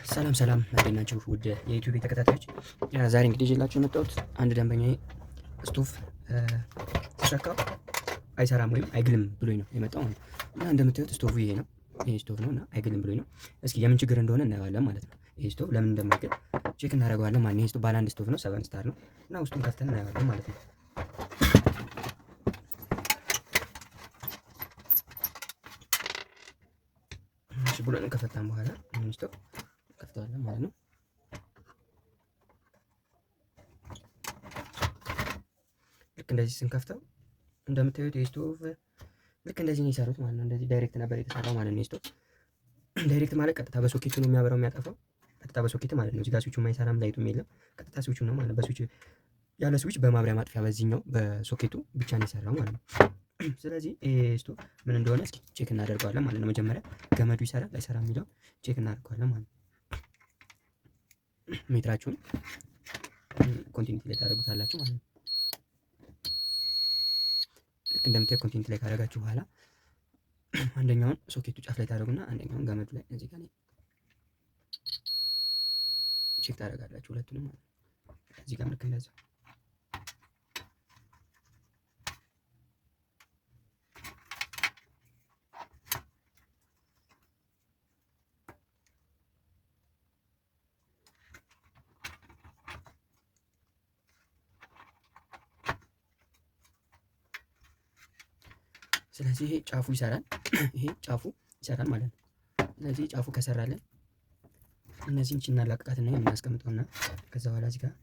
ሰላም ሰላም እንዴት ናችሁ? ውድ የዩቲዩብ ተከታታዮች፣ ዛሬ እንግዲህ ይዤላችሁ የመጣሁት አንድ ደንበኛዬ ስቶቭ ሲሰካው አይሰራም ወይም አይግልም ብሎኝ ነው የመጣው እና እንደምታዩት ስቶቭ ይሄ ነው። ይሄ ስቶቭ ነው እና አይግልም ብሎኝ ነው። እስኪ የምን ችግር እንደሆነ እናየዋለን ማለት ነው። ይሄ ስቶቭ ለምን እንደማይግል ቼክ እናደርገዋለን ማለት ነው። ይሄ ስቶቭ ባለ አንድ ስቶቭ ነው፣ 7 ስታር ነው እና ውስጡን ከፍተን እናየዋለን ማለት ነው። እሺ ብሎን ከፈታን በኋላ ይሄን ስቶቭ ከፍተዋለን ማለት ነው። ልክ እንደዚህ ስንከፍተው እንደምታዩት የስቶቭ ልክ እንደዚህ ነው የሰሩት ማለት ነው። እንደዚህ ዳይሬክት ነበር የተሰራው ማለት ነው። የስቶቭ ዳይሬክት ማለት ቀጥታ በሶኬቱ ነው የሚያበራው የሚያጠፋው፣ ቀጥታ በሶኬት ማለት ነው። እዚህ ጋር ስዊቹ የማይሰራም ላይቱም የለም፣ ቀጥታ ስዊቹ ነው ማለት ነው። በስዊች ያለ ስዊች በማብሪያ ማጥፊያ በዚህኛው በሶኬቱ ብቻ ነው የሰራው ማለት ነው። ስለዚህ ይሄ ስቶቭ ምን እንደሆነ እስኪ ቼክ እናደርገዋለን ማለት ነው። መጀመሪያ ገመዱ ይሰራል አይሰራ የሚለው ቼክ እናደርገዋለን ማለት ነው። ሜትራችሁን ኮንቲኒቲ ላይ ታደርጉታላችሁ ማለት ነው። ልክ እንደምታዩት ኮንቲኒቲ ላይ ካደረጋችሁ በኋላ አንደኛውን ሶኬቱ ጫፍ ላይ ታደርጉና አንደኛውን ገመዱ ላይ እዚህ ጋር ቼክ ታደርጋላችሁ ሁለቱንም ማለት ነው። እዚህ ጋር ልክ እንደዛ ስለዚህ ይሄ ጫፉ ይሰራል፣ ይሄ ጫፉ ይሰራል ማለት ነው። ስለዚህ ጫፉ ከሰራለን እነዚህን ቺና ላቅቃትና የምናስቀምጠውና ከዛ በኋላ እዚህ ጋር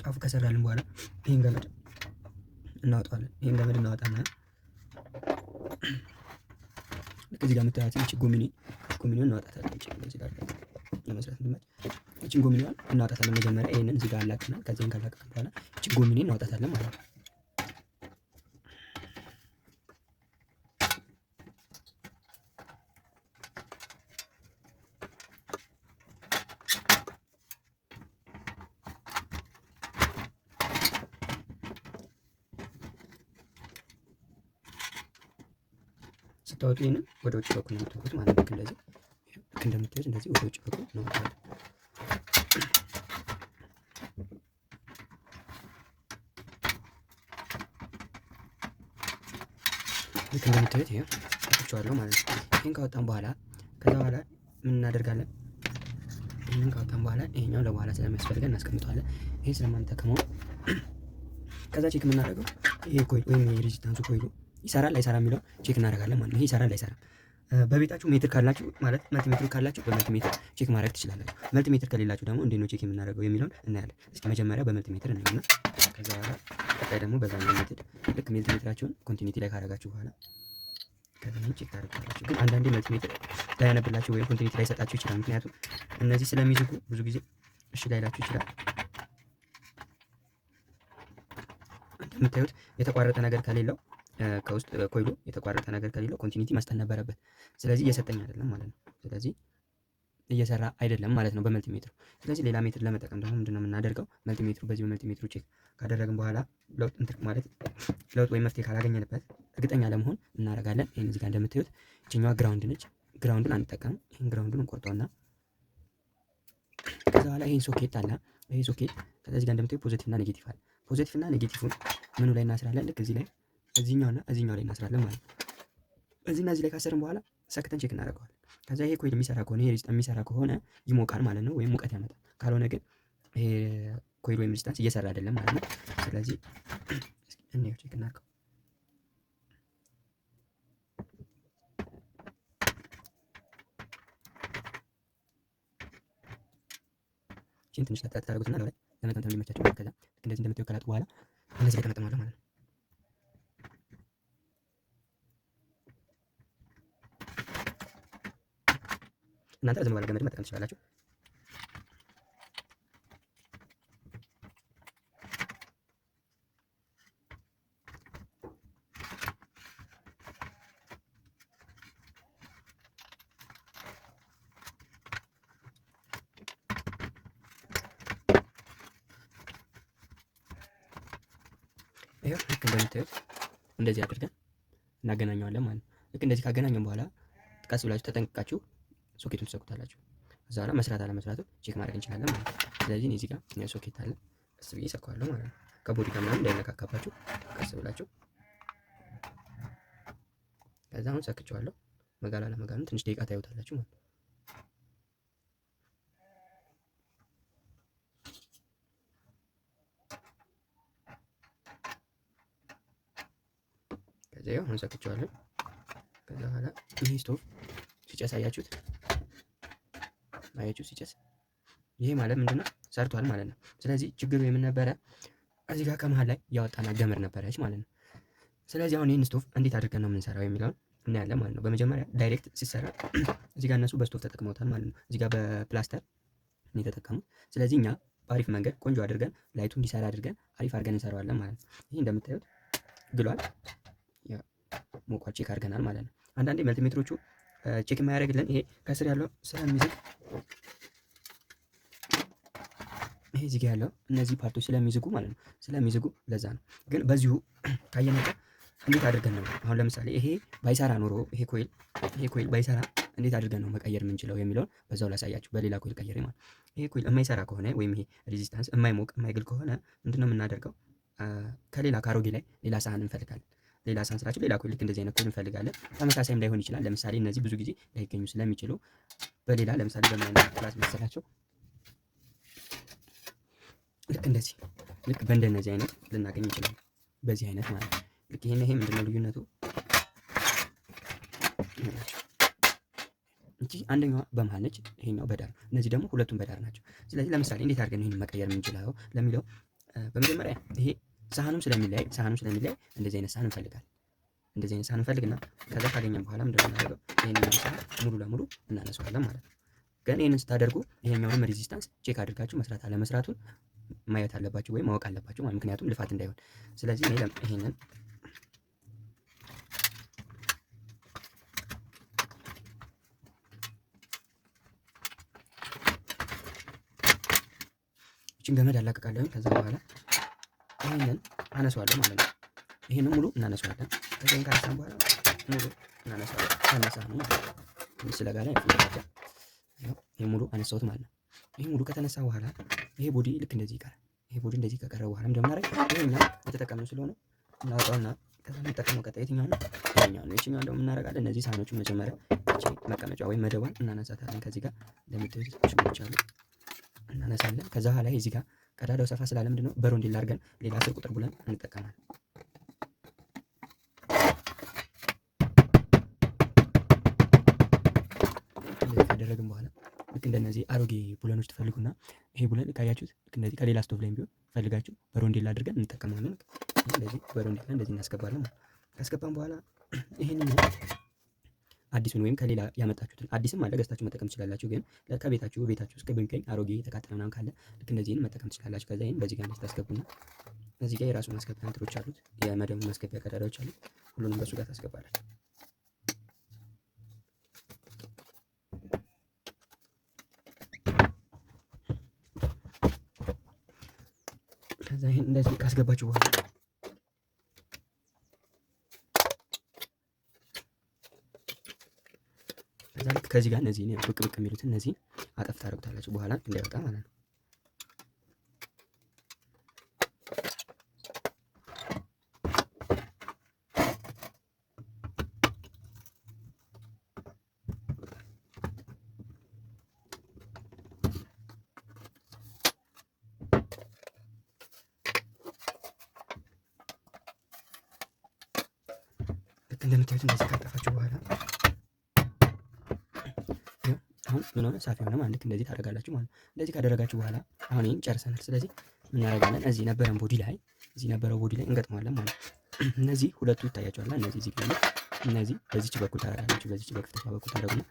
ጫፉ ከሰራልን በኋላ ይሄን ገመድ እናወጣዋለን። ይሄን ገመድ እናወጣና ልክ እዚህ ጋር የምታያት እቺ ጎሚኒውን እናወጣታለን። እቺ እዚህ ጋር ለመስራት እንድመች እቺን ጎሚኒዋን እናወጣታለን። መጀመሪያ ይሄንን እዚህ ጋር አላቅናል። ከዚህን ካላቀቅን በኋላ እቺ ጎሚኒ እናወጣታለን ማለት ነው። ስታወጡ ይሄንን ወደ ውጭ በኩል ነው የምትወጡት ማለት ነው። እንደዚህ ልክ እንደምታዩት እንደዚህ ወደ ውጭ በኩል ነው የምትወጡት። ልክ እንደምታዩት ይሄ አውጥቼዋለሁ ማለት ነው። ይሄን ካወጣን በኋላ ከዛ በኋላ ምን እናደርጋለን? ይሄን ካወጣን በኋላ ይሄኛው ለበኋላ ስለሚያስፈልገን እናስቀምጠዋለን። ይሄን ስለማንጠቀመው ከዛ ቼክ የምናደርገው ይሄ ኮይል ወይም የሬዚስታንሱ ኮይሉ ይሰራል አይሰራም የሚለው ቼክ እናደርጋለን ማለት ነው። ይሄ ይሰራል አይሰራም። በቤታችሁ ሜትር ካላችሁ ማለት መልቲሜትር ካላችሁ በመልቲሜትር ቼክ ማድረግ ትችላላችሁ። መልቲሜትር ከሌላችሁ ደግሞ እንዴት ነው ቼክ የምናደርገው የሚለውን እናያለን። እስኪ መጀመሪያ በመልቲሜትር እናይና ከዛ በኋላ ቀጣይ ደግሞ በዛኛው ሜትድ ልክ መልቲሜትራችሁን ኮንቲኒቲ ላይ ካደረጋችሁ በኋላ ከዛኛው ቼክ ታደርጋላችሁ። ግን አንዳንዴ መልቲሜትር ላያነብላችሁ ወይም ኮንቲኒቲ ላይ ሰጣችሁ ይችላል። ምክንያቱም እነዚህ ስለሚዝጉ ብዙ ጊዜ እሺ ላይላችሁ ይችላል። እንደምታዩት የተቋረጠ ነገር ከሌለው ከውስጥ ኮይሉ የተቋረጠ ነገር ከሌለው ኮንቲኒቲ መስጠት ነበረበት። ስለዚህ እየሰጠኝ አይደለም ማለት ነው። ስለዚህ እየሰራ አይደለም ማለት ነው በመልቲሜትሩ። ስለዚህ ሌላ ሜትር ለመጠቀም ደግሞ ምንድነው የምናደርገው? መልቲሜትሩ በዚህ በመልቲሜትሩ ቼክ ካደረግን በኋላ ለውጥ ለውጥ ወይም መፍትሄ ካላገኘንበት እርግጠኛ ለመሆን እናደርጋለን። ይሄን እዚህ ጋር እንደምታዩት ይችኛዋ ግራውንድ ነች። ግራውንዱን አንጠቀምም። ይሄን ግራውንዱን እንቆርጠውና ከዛ በኋላ ይሄን ሶኬት አለ። ይሄ ሶኬት ከዚህ ጋር እንደምታዩት ፖዚቲቭ እና ኔጌቲቭ አለ። ፖዚቲቭ እና ኔጌቲቭን ምኑ ላይ እናስራለን? ልክ እዚህ ላይ እዚህኛው ላይ እናስራለን ማለት ነው። እዚህና እዚህ ላይ ካሰርን በኋላ ሰክተን ቼክ እናደርገዋለን። ከዛ ይሄ ኮይል የሚሰራ ከሆነ ይሄ ሬዚስታንስ የሚሰራ ከሆነ ይሞቃል ማለት ነው፣ ወይም ሙቀት ያመጣል። ካልሆነ ግን ይሄ ኮይል ወይም ሬዚስታንስ እየሰራ አይደለም ማለት ነው። ስለዚህ እንየው፣ ቼክ እናድርገው። እቺን ትንሽ ለጣጥ ታደርጉትና ላይ ለመጠምጠም እንዲመቻችሁ ከዛ ልክ እንደዚህ እንደምታዩት ከላጡ በኋላ እንደዚህ ላይ ተመጠማለሁ ማለት ነው። እናንተ ዝም ባለ ገመድ መጠቀም ትችላላችሁ። ይሄው ልክ እንደምታዩት እንደዚህ አድርገን እናገናኘዋለን ማለት ነው። ልክ እንደዚህ ካገናኘን በኋላ ቀስ ብላችሁ ተጠንቅቃችሁ ሶኬቱን ትሰኩታላችሁ። ከዛ በኋላ መስራት አለመስራቱ ቼክ ማድረግ እንችላለን ማለት ነው። ስለዚህ እዚህ ጋር ሶኬት አለ፣ ቀስ ብዬ ሰካዋለሁ ማለት ነው። ከቦዲ ጋር ምናምን እንዳይነካካባችሁ ቀስ ብላችሁ። ከዛ አሁን ሰክቼዋለሁ። መጋላ ለመጋሉ ትንሽ ደቂቃ ታዩታላችሁ ማለት ነው። ከዛ ያው አሁን ሰክቼዋለሁ። ከዛ በኋላ ይሄ ስቶቭ ሲጨስ አያችሁት? ሲጨስ ይሄ ማለት ምንድነው? ሰርቷል ማለት ነው። ስለዚህ ችግሩ የምን ነበረ? እዚህ ጋር ከመሃል ላይ ያወጣና ገመድ ነበረች ማለት ነው። ስለዚህ አሁን ይህን ስቶቭ እንዴት አድርገን ነው የምንሰራው የሚለውን እናያለን ማለት ነው። በመጀመሪያ ዳይሬክት ሲሰራ እዚህ ጋር እነሱ በስቶቭ ተጠቅመውታል ማለት ነው። እዚህ ጋር በፕላስተር ነው የተጠቀሙት። ስለዚህ እኛ በአሪፍ መንገድ ቆንጆ አድርገን ላይቱ እንዲሰራ አድርገን አሪፍ አድርገን እንሰራዋለን ማለት ነው። ይሄ እንደምታዩት ግሏል። ሞቋ ቼክ አድርገናል ማለት ነው። አንዳንዴ መልቲሜትሮቹ ቼክ የማያደርግልን ይሄ ከስር ያለው ስለሚዝግ ይሄ እዚህ ጋር ያለው እነዚህ ፓርቶች ስለሚዝጉ ማለት ነው። ስለሚዝጉ ለዛ ነው። ግን በዚሁ ካየነው እንዴት አድርገን ነው አሁን ለምሳሌ ይሄ ባይሰራ ኖሮ ይሄ ኮይል ባይሰራ እንዴት አድርገን ነው መቀየር የምንችለው የሚለውን በዛው ላሳያችሁ። በሌላ ኮይል ቀየሬ ማለት ይሄ ኮይል የማይሰራ ከሆነ ወይም ይሄ ሬዚስታንስ የማይሞቅ የማይግል ከሆነ ምንድነው የምናደርገው? ከሌላ ካሮጌ ላይ ሌላ ሳህን እንፈልጋለን። ሌላ ሳህን ስላችሁ ሌላ ኮይል ልክ እንደዚህ አይነት ኮይል እንፈልጋለን። ተመሳሳይም ላይሆን ይችላል። ለምሳሌ እነዚህ ብዙ ጊዜ ላይገኙ ስለሚችሉ በሌላ ለምሳሌ በምን አይነት ክላስ መሰላቸው? ልክ እንደዚህ ልክ በእንደነዚህ አይነት ልናገኝ እንችላለን። በዚህ አይነት ማለት ነው። ልክ ይሄ ምንድነው ልዩነቱ? እንጂ አንደኛዋ በመሃል ነች፣ ይሄኛው በዳር ነው። እነዚህ ደግሞ ሁለቱም በዳር ናቸው። ስለዚህ ለምሳሌ እንዴት አድርገን ይሄን መቀየር የምንችለው ለሚለው በመጀመሪያ ይሄ ሳህኑም ስለሚለያይ እንደዚህ አይነት ሳህን እንፈልጋለን። እንደዚህ አይነት ሳህን እንፈልግና ከዛ ካገኘን በኋላ ምንድነው የምናደርገው? ይሄንን ሳህን ሙሉ ለሙሉ እናነሳዋለን ማለት ነው። ግን ይሄንን ስታደርጉ ይሄኛውንም ሬዚስታንስ ቼክ አድርጋችሁ መስራት አለመስራቱን ማየት አለባችሁ ወይም ማወቅ አለባችሁ ማለት ምክንያቱም ልፋት እንዳይሆን። ስለዚህ እኔ ይሄንን እቺን ገመድ አላቀቃለሁ። ከዛ በኋላ ይሄንን አነሳዋለሁ ማለት ነው። ይሄንን ሙሉ እናነሳዋለን። ከዛ ይሄን ካነሳን በኋላ ሙሉ እናነሳዋለን። ካነሳን ነው ስለጋላ ይፈታል። ይሄ ሙሉ አነሳሁት ማለት ነው። ይሄ ሙሉ ከተነሳ በኋላ ይሄ ቦዲ ልክ እንደዚህ ይቀራል። ይሄ ቦዲ እንደዚህ ከቀረ በኋላ እንደምናደርግ ይሄኛው የተጠቀምነው ስለሆነ እናወጣውና ከዛ የምንጠቀመው ቀጣይ የትኛው ነው? ይሄኛው ነው። ይሄኛው ደግሞ እናደርጋለን። እነዚህ ሳህኖቹን መጀመሪያ እቺ መቀመጫ ወይም መደቧን እናነሳታለን። ከዚህ ጋር እንደምትይዙት ሽቦች አሉ እናነሳለን። ከዛ በኋላ እዚህ ጋር ቀዳዳው ሰፋ ስላለ ምንድነው በሮንዴል አድርገን ሌላ 10 ቁጥር ብለን እንጠቀማለን። ካደረግን በኋላ ልክ እንደነዚህ አሮጌ ቡለኖች ትፈልጉና ይሄ ቡለን ካያችሁት ልክ እንደዚህ ከሌላ ስቶቭ ላይ ቢሆን ፈልጋችሁ በሮንዴል አድርገን እንጠቀማለን። እንደዚህ በሮንዴል እንደዚህ እናስገባለን። ካስገባን በኋላ ይሄንን አዲሱን ወይም ከሌላ ያመጣችሁትን አዲስም አለ ገዝታችሁ መጠቀም ትችላላችሁ። ግን ከቤታችሁ ውስጥ በሚገኝ አሮጌ የተቃጠለ ምናምን ካለ ልክ እንደዚህን መጠቀም ትችላላችሁ። ከዛ ይሄን በዚህ ጋር እንደዚህ ታስገቡና እዚህ ጋር የራሱ ማስገቢያ እንትኖች አሉት፣ የመደቡ ማስገቢያ ቀዳዳዎች አሉት። ሁሉንም በሱ ጋር ታስገባላችሁ። ከዛ ይሄን እንደዚህ ካስገባችሁ በኋላ ከዚህ ጋር እነዚህ ብቅ የሚሉትን እነዚህ አጠፍ ታደርጉታላችሁ በኋላ እንዳይወጣ ማለት ነው። ልክ እንደምታዩት እንደዚህ ካጠፋችሁ በኋላ አሁን ምን ሆነ? ሳፊ ሆነ ማለት እንደዚህ ታደርጋላችሁ ማለት ነው። እንደዚህ ካደረጋችሁ በኋላ አሁን ይሄን ጨርሰናል። ስለዚህ ምን እናደርጋለን? እዚህ ነበረን ቦዲ ላይ እንገጥመዋለን ማለት ነው። እነዚህ ሁለቱ ይታያቸዋል። እነዚህ እዚህ ጋር እነዚህ በዚች በኩል ታደርጋላችሁ። በዚች በክፍተቷ በኩል ታደርጉና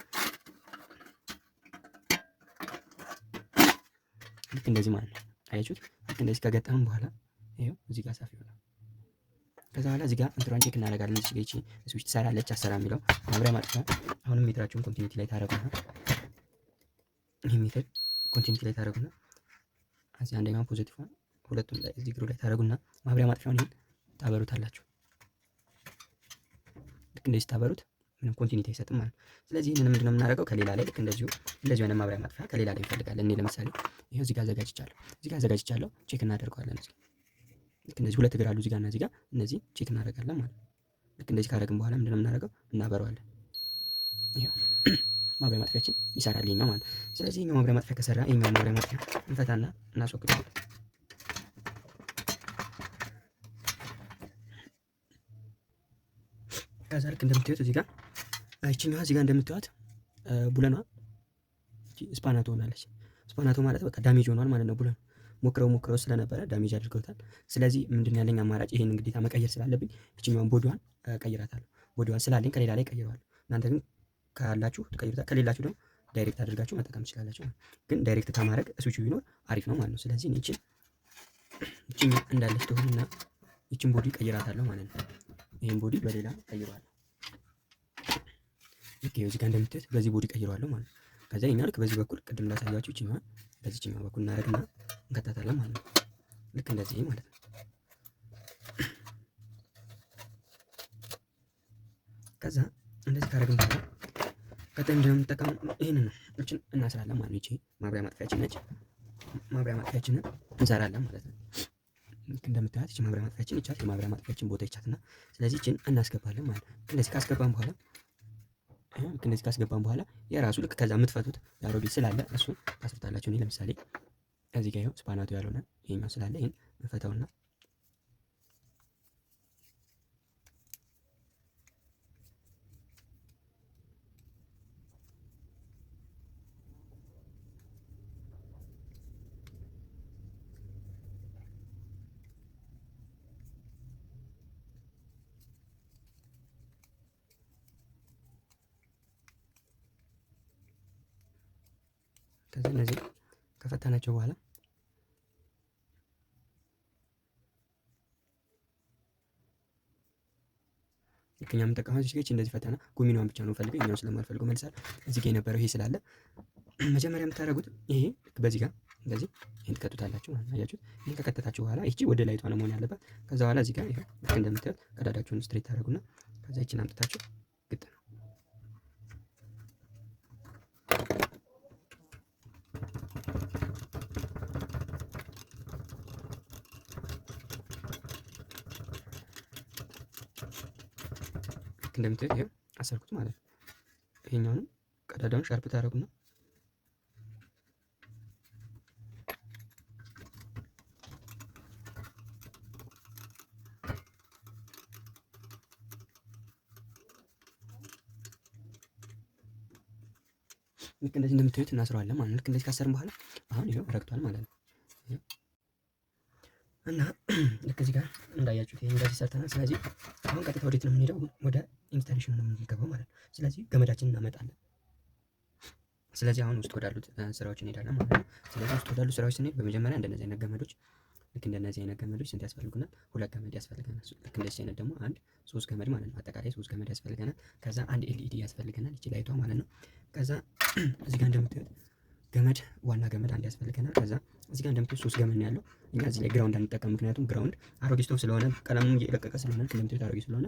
ልክ እንደዚህ ማለት ነው። አያችሁት? ልክ እንደዚህ ከገጠምን በኋላ ይሄው እዚህ ጋር ሳፊ ሆነ። ከዛ በኋላ እዚህ ጋር እንትሯን ቼክ እናደርጋለን። እዚህ ጋር እቺ ስዊች ትሰራለች አሰራ የሚለው ማብሪያ ማጥፊያ። አሁንም ሜትራችሁን ኮንቲኒቲ ላይ ታደርጉና ይሄ ሜትር ኮንቲኒቲ ላይ ታደርጉና እዚህ አንደኛው ፖዚቲቭ ሁለቱም ላይ እዚህ ግሩ ላይ ታደርጉና ማብሪያ ማጥፊያውን ይሄን ታበሩታላችሁ። ልክ እንደዚህ ታበሩት ምንም ኮንቲኒቲ አይሰጥም ማለት ነው። ስለዚህ ይህንን ምንድነው የምናደርገው ከሌላ ላይ ልክ እንደዚሁ አይነት ማብሪያ ማጥፊያ ከሌላ ላይ እንፈልጋለን። እኔ ለምሳሌ ይሄው እዚህ ጋር አዘጋጅቻለሁ ቼክ እናደርገዋለን። ልክ እንደዚህ ሁለት እግር አሉ እዚህ ጋር እና እዚህ ጋር እነዚህ ቼክ እናደርጋለን ማለት ነው። ልክ እንደዚህ ካደረግን በኋላ ምንድነው የምናደርገው እናበረዋለን። ይሄው ማብሪያ ማጥፊያችን ይሰራል ይሄኛው ማለት ነው። ስለዚህ ይሄኛው ማብሪያ ማጥፊያ ከሰራ ይሄኛው ማብሪያ ማጥፊያ እንፈታና እናስወግደዋለን። ከዛ ልክ እንደምታዩት እዚህ ጋር ይችኛዋ እዚህ ጋር እንደምታዩት ቡለኗ ስፓናቶ ሆናለች። ስፓናቶ ማለት በቃ ዳሜጅ ሆኗል ማለት ነው። ቡለኑ ሞክረው ስለነበረ ዳሜጅ አድርገውታል። ስለዚህ ምንድን ያለኝ አማራጭ ይሄን ግዴታ መቀየር ስላለብኝ ይችኛዋን ቦዲዋን ቀይራታለሁ። ቦዲዋን ስላለኝ ከሌላ ላይ ቀይረዋለሁ። እናንተ ግን ካላችሁ ትቀይሩታ፣ ከሌላችሁ ደግሞ ዳይሬክት አድርጋችሁ መጠቀም ትችላላችሁ። ግን ዳይሬክት ከማድረግ ስዊቹ ቢኖር አሪፍ ነው ማለት ነው። ስለዚህ ይችን እንዳለች ትሆንና ይችን ቦዲ ቀይራታለሁ ማለት ነው። ይሄን ቦዲ በሌላ ቀይረዋለሁ። ልክ ይሄው እዚህ ጋር እንደምታዩት በዚህ ቦዲ ቀይረዋለሁ ማለት ነው። ከዛ እኛ ልክ በዚህ በኩል ቅድም ላሳያችሁ ይችኛዋን በዚህኛው በኩል እናደርግና እንከታታለን ማለት ነው። ልክ እንደዚህ ማለት ነው። ከዛ እንደዚህ ካደረግን በኋላ ቀጣይ እንደምንጠቀመው ይሄንን ነው። እችን እናስራለን ማለት ነው። ይቺ ማብሪያ ማጥፊያችን ነች። ማብሪያ ማጥፊያችንን እንሰራለን ማለት ነው። ልክ እንደምታዩት ይቺ ማብሪያ ማጥፊያችን ይቻት የማብሪያ ማጥፊያችን ቦታ ይቻትና ስለዚህ ይችን እናስገባለን ማለት ነው። እንደዚህ ካስገባን በኋላ የራሱ ልክ ከዛ የምትፈቱት የአሮጌ ስላለ እሱን ታስፈታላችሁ። እኔ ለምሳሌ እዚህ ጋር ይኸው ስፓናቱ ያልሆነ ይሄኛው ስላለ ይሄን እንፈታውና ከዛ እነዚህ ከፈታናቸው በኋላ ልክኛ የምንጠቀመው እዚህ ጋር እንደዚህ ፈተና ጎሚኗን ብቻ ነው ፈልገው እኛው ስለማልፈልገው መልሳል። እዚህ ጋር የነበረው ይሄ ስላለ መጀመሪያ የምታደርጉት ይሄ በዚህ ጋር እንደዚህ ይሄን ትከቱታላችሁ ማለት ነው። አያችሁት? ይሄን ከከተታችሁ በኋላ እቺ ወደ ላይቷ ነው መሆን ያለባት። ከዛ በኋላ እዚህ ጋር ይሄ ልክ እንደምታዩት ቀዳዳችሁን ስትሬት ታደርጉና ከዛ እቺን አምጥታችሁ ግጥ ነው እንደምታዩት ይሄው አሰርኩት ማለት ነው። ይሄኛውንም ቀዳዳውን ሻርፕ ታደርጉና ልክ እንደዚህ እንደምታዩት እናስረዋለን ማለት ነው። ልክ እንደዚህ ካሰርን በኋላ አሁን ይሄው ረግቷል ማለት ነው። እና ልክ እዚህ ጋር እንዳያችሁት ይሄን እንደዚህ ሰርተናል። ስለዚህ አሁን ቀጥታ ወዴት ነው የምንሄደው? ወደ ኢንስታሌሽን ነው የምንገባው ማለት ነው። ስለዚህ ገመዳችንን እናመጣለን። ስለዚህ አሁን ውስጥ ወዳሉት ስራዎች እንሄዳለን ማለት ነው። ስለዚህ ውስጥ ወዳሉት ስራዎች ስንሄድ በመጀመሪያ እንደነዚህ አይነት ገመዶች ልክ እንደነዚህ አይነት ገመዶች ስንት ያስፈልጉናል? 2 ገመድ ያስፈልገናል። ልክ እንደዚህ አይነት ደግሞ 3 ገመድ ማለት ነው። አጠቃላይ 3 ገመድ ያስፈልገናል። ከዛ አንድ ኤልኢዲ ያስፈልገናል፣ እቺ ላይቷ ማለት ነው። ከዛ እዚህ ጋር እንደምታዩት ገመድ ዋና ገመድ አንድ ያስፈልገናል። ከዛ እዚህ ጋር እንደምታዩት 3 ገመድ ነው ያለው። እኛ እዚህ ላይ ግራውንድ አንጠቀም፣ ምክንያቱም ግራውንድ አሮጌ ስቶቭ ስለሆነ ቀለሙም እየለቀቀ ስለሆነ እንደምታዩት አሮጌ ስለሆነ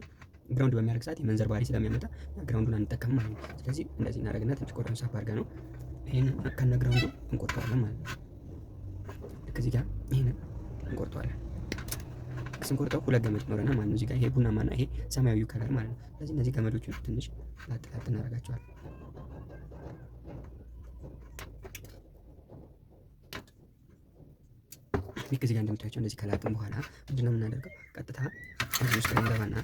ግራውንድ በሚያደርግ ሰዓት የመንዘር ባህሪ ስለሚያመጣ ግራውንዱን አንጠቀም ማለት ነው። ስለዚህ እንደዚህ እናደርግና ትንሽ ቆዳውን ሳብ አድርገን ነው ይሄንን ከነ ግራውንዱ እንቆርጠዋለን ማለት ነው። ልክ እዚህ ጋር ይሄንን እንቆርጠዋለን። ስንቆርጠው 2 ገመድ ይኖረናል ማለት ነው። እዚህ ጋር ይሄ ቡናማና ይሄ ሰማያዊው ከለር ማለት ነው። ስለዚህ እነዚህ ገመዶቹን ትንሽ ላጥ እናደርጋቸዋለን። ልክ እዚህ ጋር እንደምታዩቸው እንደዚህ ከላጥን በኋላ ምንድነው የምናደርገው? ቀጥታ እዚህ ውስጥ እንገባና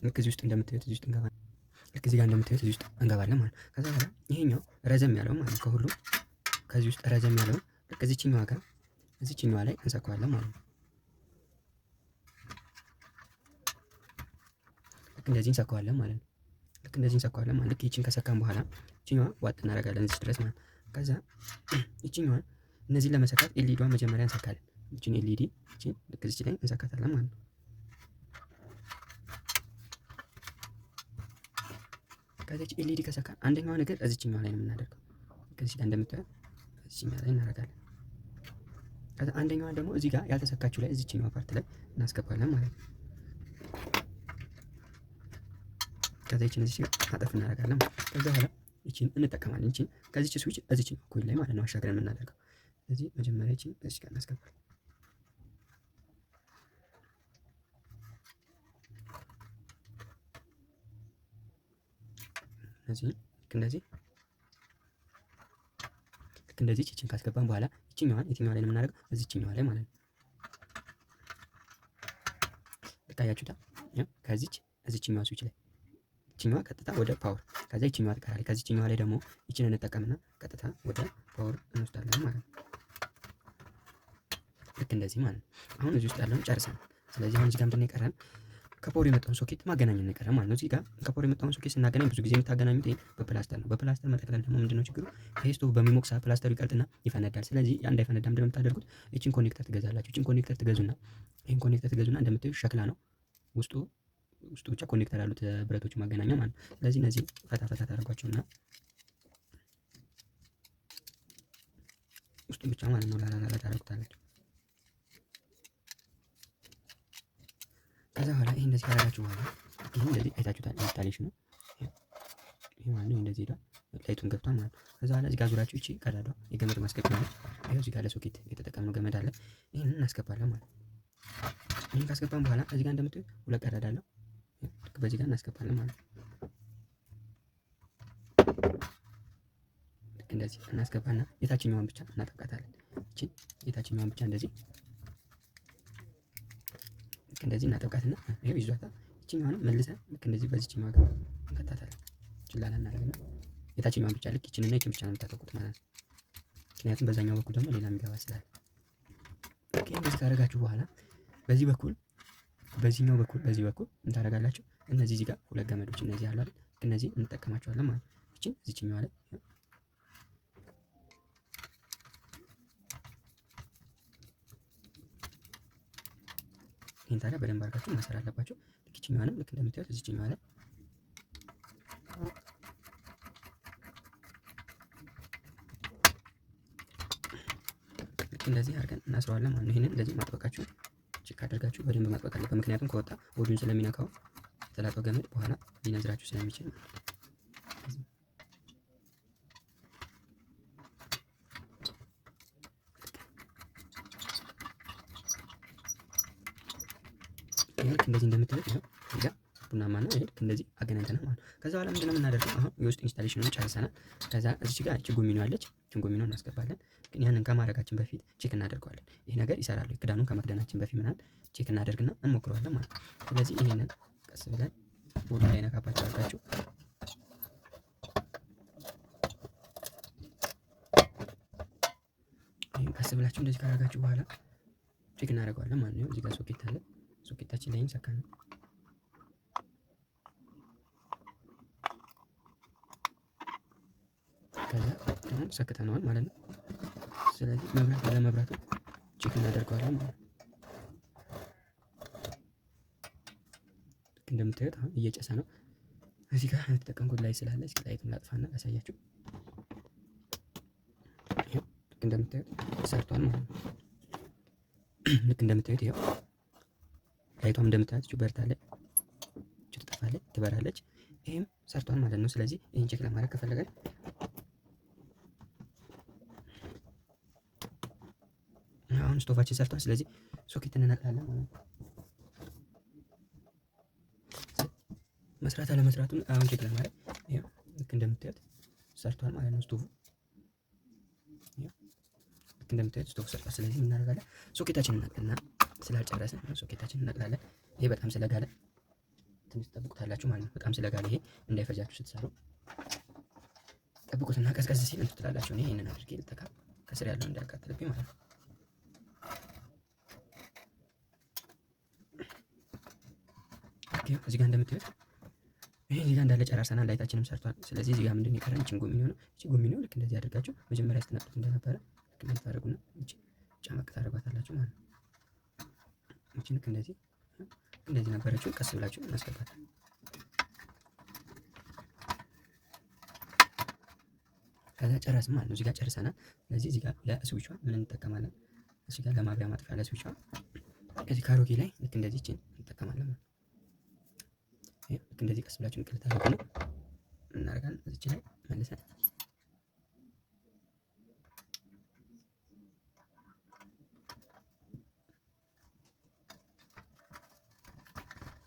ልክ እዚህ ውስጥ እንደምታዩት እዚህ ውስጥ እንገባና ልክ እዚህ ጋር እንደምታዩት እዚህ ውስጥ እንገባለን ማለት ነው። ከዛ በኋላ ይሄኛው ረዘም ያለው ማለት ከሁሉ ከዚህ ውስጥ ረዘም ያለው ልክ እዚህኛዋ ጋር እዚህኛዋ ላይ እንሰካዋለን ማለት ነው። ልክ እንደዚህ እንሰካዋለን ማለት ነው። ልክ እንደዚህ እንሰካዋለን ማለት ልክ ይቺን ከሰካን በኋላ ይቺኛዋ ዋጥ እናደርጋለን እዚህ ድረስ ማለት ከዛ ይቺኛዋን እነዚህን ለመሰካት ኤልኢዲዋን መጀመሪያ እንሰካለን። እቺን ኤልኢዲ እቺን ልክ እዚህ ላይ እንሰካታለን ማለት ነው። ከዛ እቺ ኤልኢዲ ከሰካን አንደኛዋ ነገር እዚህኛዋ ላይ ነው የምናደርገው። ከዚህ ጋር እንደምታዩት እዚህኛው ላይ እናደርጋለን። ከዛ አንደኛዋ ደግሞ እዚህ ጋር ያልተሰካችው ላይ እዚህኛዋ ፓርት ላይ እናስገባለን ማለት ነው። ከዛ ይችን እዚህ ጋር አጠፍ እናደርጋለን። ከዛ በኋላ ይችን እንጠቀማለን። ይችን ከዚች ስዊች እዚች ኮይል ላይ ማለት ነው አሻግረን የምናደርገው። ስለዚህ መጀመሪያ ይችን እዚህ ጋር እናስገባለን። እንደዚህ እንደዚህ ይችን ካስገባን በኋላ ይችኛዋን የትኛዋ ላይ ነው የምናደርገው? እዚችኛዋ ላይ ማለት ነው። ልታያችሁታ ከዚች እዚችኛዋ ስዊች ላይ ይችኛዋ ቀጥታ ወደ ፓወር፣ ከዛ ይችኛዋ ትቀራለች። ከዚችኛዋ ላይ ደግሞ ይችን እንጠቀምና ቀጥታ ወደ ፓወር እንወስዳለን ማለት ነው። ልክ እንደዚህ ማለት ነው። አሁን እዚህ ውስጥ ያለውን ጨርሰናል። ስለዚህ አሁን እዚህ ጋር ምንድን ነው የቀረን? ከፖር የመጣውን ሶኬት ማገናኘት ነው የቀረን ማለት ነው። እዚህ ጋር ከፖር የመጣውን ሶኬት ስናገናኝ ብዙ ጊዜ የምታገናኙት ይሄ በፕላስተር ነው። በፕላስተር መጠቅለል ደግሞ ምንድነው ችግሩ? ይሄ ስቶቭ በሚሞቅ ሰዓት ፕላስተሩ ይቀልጥና ይፈነዳል። ስለዚህ ያ እንዳይፈነዳ ምንድነው የምታደርጉት? ይህችን ኮኔክተር ትገዛላችሁ። ይህችን ኮኔክተር ትገዙና ይህን ኮኔክተር ትገዙና እንደምታዩት ሸክላ ነው ውስጡ ብቻ ኮኔክተር ያሉት ብረቶች ማገናኛ ማለት ነው። ስለዚህ እነዚህ ፈታ ፈታ ታደርጓቸውና ውስጡን ብቻ ማለት ነው ላላ ታደርጉታላችሁ። ከዛ በኋላ ይሄ እንደዚህ ካደረጋችሁ በኋላ ይሄ እንደዚህ አይታችሁታል። ኢንስታሌሽን ነው ይሄ ማለት ነው። እንደዚህ ሄዷል፣ ላይቱን ገብቷል ማለት ነው። ከዛ በኋላ እዚህ ጋር ዙራችሁ እቺ ቀዳዷ የገመድ ማስገቢያ ነው። ይሄው እዚህ ጋር ለሶኬት የተጠቀምነው ገመድ አለ። ይሄንን እናስገባለን ማለት ነው። ይሄን ካስገባን በኋላ እዚህ ጋር እንደምታዩት ሁለት ቀዳዳ አለው። በዚህ ጋር እናስገባለን ማለት ነው። ልክ እንደዚህ እናስገባና የታችኛዋን ብቻ እናጠብቃታለን። እቺ የታችኛዋን ብቻ እንደዚህ ልክ እንደዚህ እናጠብቃትና ይሄው ይዟታል። እቺኛዋንም መልሰን ልክ እንደዚህ በዚህኛዋ ጋር እንከታታለን። ችላላ እናደርግና የታችኛዋን ብቻ ልክ እቺንና እቺን ብቻ ነው የምታጠቁት ማለት ነው። ምክንያቱም በዛኛው በኩል ደግሞ ሌላ የሚገባ ስላለ ኦኬ። እንደዚህ ካደረጋችሁ በኋላ በዚህ በኩል በዚህኛው በኩል በዚህ በኩል እንታረጋላችሁ። እነዚህ እዚህ ጋር ሁለት ገመዶች እነዚህ አሉ አይደል? እነዚህ እንጠቀማቸዋለን ማለት ነው። እቺን እዚህኛው ላይ ይሄን ታዲያ በደንብ አድርጋችሁ ማሰር አለባችሁ። ልክ እቺኛዋንም ልክ እንደምታዩት እዚህኛው ላይ ልክ እንደዚህ አድርገን እናስረዋለን ማለት ነው። ይሄንን እንደዚህ ማጥበቃችሁ ቼክ አድርጋችሁ በደንብ ማጥበቅ አለበት። ምክንያቱም ከወጣ ወዱን ስለሚነካው ተላጠው ገመድ በኋላ ሊነዝራችሁ ስለሚችል ልክ እንደዚህ እንደምታዩት ነው። እዚጋ ቡናማ ነው። ልክ እንደዚህ አገናኝተናል ማለት ነው። ከዛ በኋላ ምንድነው የምናደርገው? አሁን የውስጥ ኢንስታሌሽኑን ጨርሰናል። ከዛ እዚች ጋር እቺ ጎሚኖ አለች። እቺን ጎሚኖ እናስገባለን። ግን ያንን ከማድረጋችን በፊት ቼክ እናደርገዋለን። ይሄ ነገር ይሰራል። ክዳኑን ከመክደናችን በፊት ምናምን ቼክ እናደርግና እንሞክረዋለን ማለት ነው። ስለዚህ ይሄንን ቀስ ብለን ቦዲ ላይ ነካባችሁ አድርጋችሁ ይሄን ቀስ ብላችሁ እንደዚህ ካደረጋችሁ በኋላ ቼክ እናደርገዋለን ማለት ነው። እዚህ ጋር ሶኬት አለ። ሶኬታችን ላይም ሰካን ነው። ከዛ አሁን ሰክተነዋል ማለት ነው። ስለዚህ መብራት ባለመብራቱ ቼክ እናደርገዋለን ማለት ነው። እንደምታዩት አሁን እየጨሰ ነው። እዚህ ጋር የተጠቀምኩት ላይ ስላለ እስኪ ላይቱን ላጥፋና ላሳያችሁ። ይሄው ልክ እንደምታዩት ሰርቷል ማለት ነው። ልክ እንደምታዩት ይሄው ላይቷም እንደምታዩት በርታለች፣ ትጠፋለች፣ ትበራለች። ይሄም ሰርቷል ማለት ነው። ስለዚህ ይሄን ቼክ ለማድረግ ከፈለጋችሁ አሁን ስቶቫችን ሰርቷል። ስለዚህ ሶኬት እንነቅላለን ማለት ነው። መስራት አለመስራቱን አሁን ቼክ ለማድረግ ይሄው ልክ እንደምታዩት ሰርቷል ማለት ነው። ስቶቭ ልክ እንደምታዩት ስቶቭ ሰርቷል። ስለዚህ ምን እናደርጋለን? ሶኬታችንን እናቅልና ስላልጨረስን ሶኬታችንን እናቅላለን። ይሄ በጣም ስለጋለ ትንሽ ጠብቁታላችሁ ማለት ነው። በጣም ስለጋለ ይሄ እንዳይፈጃችሁ ስትሰሩ ጠብቁትና ቀዝቀዝ ሲል እንትን ትላላችሁ። እኔ ይሄንን አድርጌ ልጠቃ ከስር ያለው እንዳያቃጥልብኝ ማለት ነው። እዚህ ጋር እንደምታዩት ይሄ እዚህ ጋር እንዳለ ጨራርሰናል። ላይታችንም ሰርቷል። ስለዚህ እዚህ ጋር ምንድነው የቀረን? እቺን ጎሚኖ ነው። እቺ ጎሚኖ ልክ እንደዚህ አድርጋችሁ መጀመሪያ ስትነቅሉት እንደነበረ ልክ እንደዚህ ታደርጉና እቺ ጫመቅ ታደርጓታላችሁ ማለት ነው። እቺ ልክ እንደዚህ ነበረችው። ቀስ ብላችሁ እናስገባት። ከዛ ጨረስን ማለት ነው። እዚህ ጋር ጨርሰናል። ስለዚህ እዚህ ጋር ለስዊቿ ምን እንጠቀማለን? እዚህ ጋር ለማብሪያ ማጥፊያ ለስዊቿ እዚህ ካሮጌ ላይ ልክ እንደዚህ እቺን እንጠቀማለን ማለት ነው። ልክ እንደዚህ ቀስ ብላችሁ ንቅል ታደርጉና እናደርጋለን እዚች ላይ መልሰን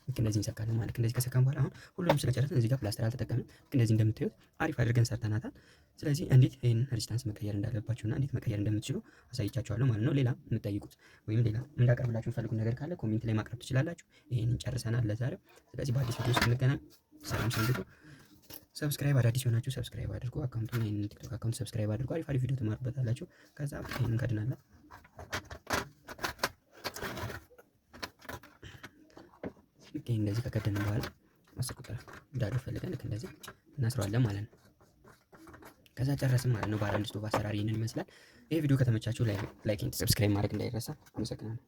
ልክ እንደዚህ እንሰካለን ማለት። እንደዚህ ከሰካን በኋላ አሁን ሁሉንም ስለጨረስን እዚህ ጋር ፕላስተር አልተጠቀምንም። እንደዚህ እንደምታዩት አሪፍ አድርገን ሰርተናታል። ስለዚህ እንዴት ይሄን ሬዚስታንስ መቀየር እንዳለባችሁና እንዴት መቀየር እንደምትችሉ አሳይቻችኋለሁ ማለት ነው። ሌላ የምትጠይቁት ወይም ሌላ እንዳቀርብላችሁ የምትፈልጉት ነገር ካለ ኮሜንት ላይ ማቅረብ ትችላላችሁ። ይሄንን ጨርሰናል ለዛሬው። ስለዚህ በአዲስ ቪዲዮ እስክንገናኝ ሰላም ሰንብቱ። ሰብስክራይብ አዳዲስ የሆናችሁ ሰብስክራይብ አድርጉ። አካውንቱን ይሄንን ቲክቶክ አካውንት ሰብስክራይብ አድርጉ። አሪፍ አሪፍ ቪዲዮ ትማሩበታላችሁ። ከዛ ይሄንን ከድናለን። ልክ እንደዚህ ከከደንን በኋላ 10 ቁጥር ዳዶ ፈልገን ልክ እንደዚህ እናስረዋለን ማለት ነው። ከዛ ጨረስን ማለት ነው። ባለ አንድ ስቶቭ አሰራር ይሄንን ይመስላል። ይሄ ቪዲዮ ከተመቻችሁ ላይክ፣ ሰብስክራይብ ማድረግ እንዳይረሳ። አመሰግናለሁ።